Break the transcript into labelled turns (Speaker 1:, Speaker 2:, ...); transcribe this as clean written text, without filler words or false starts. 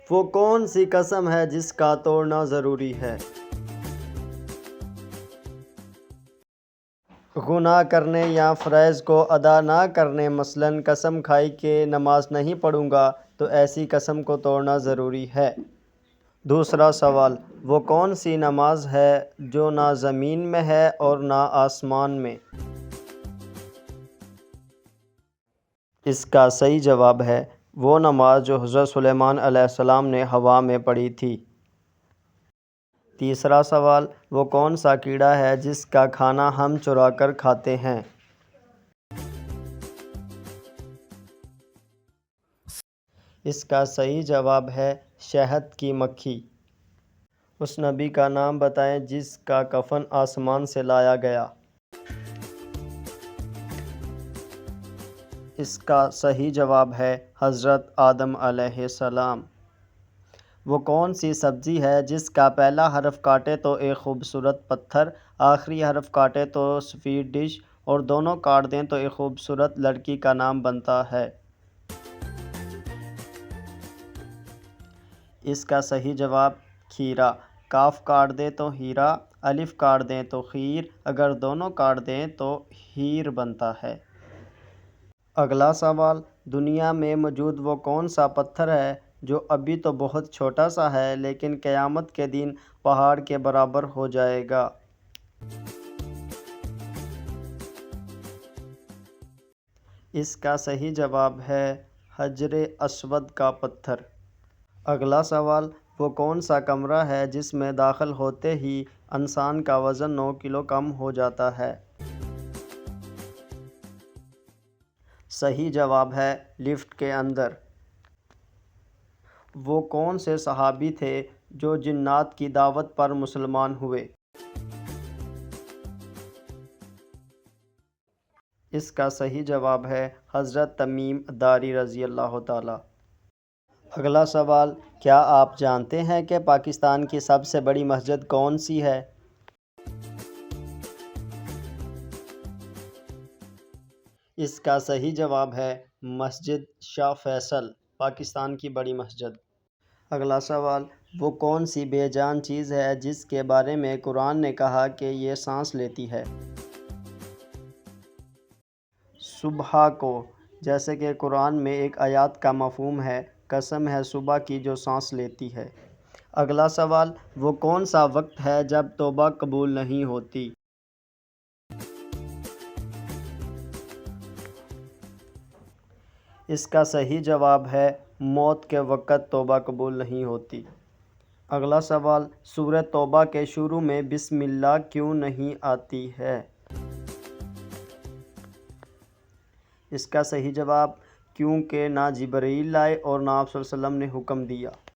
Speaker 1: وہ کون سی قسم ہے جس کا توڑنا ضروری ہے؟ گناہ کرنے یا فرائض کو ادا نہ کرنے، مثلاً قسم کھائی کہ نماز نہیں پڑھوں گا، تو ایسی قسم کو توڑنا ضروری ہے۔ دوسرا سوال، وہ کون سی نماز ہے جو نہ زمین میں ہے اور نہ آسمان میں؟ اس کا صحیح جواب ہے وہ نماز جو حضرت سلیمان علیہ السلام نے ہوا میں پڑھی تھی۔ تیسرا سوال، وہ کون سا کیڑا ہے جس کا کھانا ہم چرا کر کھاتے ہیں؟ اس کا صحیح جواب ہے شہد کی مکھی۔ اس نبی کا نام بتائیں جس کا کفن آسمان سے لایا گیا۔ اس کا صحیح جواب ہے حضرت آدم علیہ السلام۔ وہ کون سی سبزی ہے جس کا پہلا حرف کاٹے تو ایک خوبصورت پتھر، آخری حرف کاٹے تو سویٹ ڈش اور دونوں کاٹ دیں تو ایک خوبصورت لڑکی کا نام بنتا ہے؟ اس کا صحیح جواب کھیرا۔ کاف کاٹ دیں تو ہیرا، الف کاٹ دیں تو خیر، اگر دونوں کاٹ دیں تو ہیر بنتا ہے۔ اگلا سوال، دنیا میں موجود وہ کون سا پتھر ہے جو ابھی تو بہت چھوٹا سا ہے لیکن قیامت کے دن پہاڑ کے برابر ہو جائے گا؟ اس کا صحیح جواب ہے حجر اسود کا پتھر۔ اگلا سوال، وہ کون سا کمرہ ہے جس میں داخل ہوتے ہی انسان کا وزن 9 کلو کم ہو جاتا ہے؟ صحیح جواب ہے لفٹ کے اندر۔ وہ کون سے صحابی تھے جو جنات کی دعوت پر مسلمان ہوئے؟ اس کا صحیح جواب ہے حضرت تمیم داری رضی اللہ تعالی۔ اگلا سوال، کیا آپ جانتے ہیں کہ پاکستان کی سب سے بڑی مسجد کون سی ہے؟ اس کا صحیح جواب ہے مسجد شاہ فیصل، پاکستان کی بڑی مسجد۔ اگلا سوال، وہ کون سی بے جان چیز ہے جس کے بارے میں قرآن نے کہا کہ یہ سانس لیتی ہے؟ صبح کو، جیسے کہ قرآن میں ایک آیات کا مفہوم ہے، قسم ہے صبح کی جو سانس لیتی ہے۔ اگلا سوال، وہ کون سا وقت ہے جب توبہ قبول نہیں ہوتی؟ اس کا صحیح جواب ہے موت کے وقت توبہ قبول نہیں ہوتی۔ اگلا سوال، سورہ توبہ کے شروع میں بسم اللہ کیوں نہیں آتی ہے؟ اس کا صحیح جواب کیونکہ نہ جبرائیل لائے اور نہ آپ صلی اللہ علیہ وسلم نے حکم دیا۔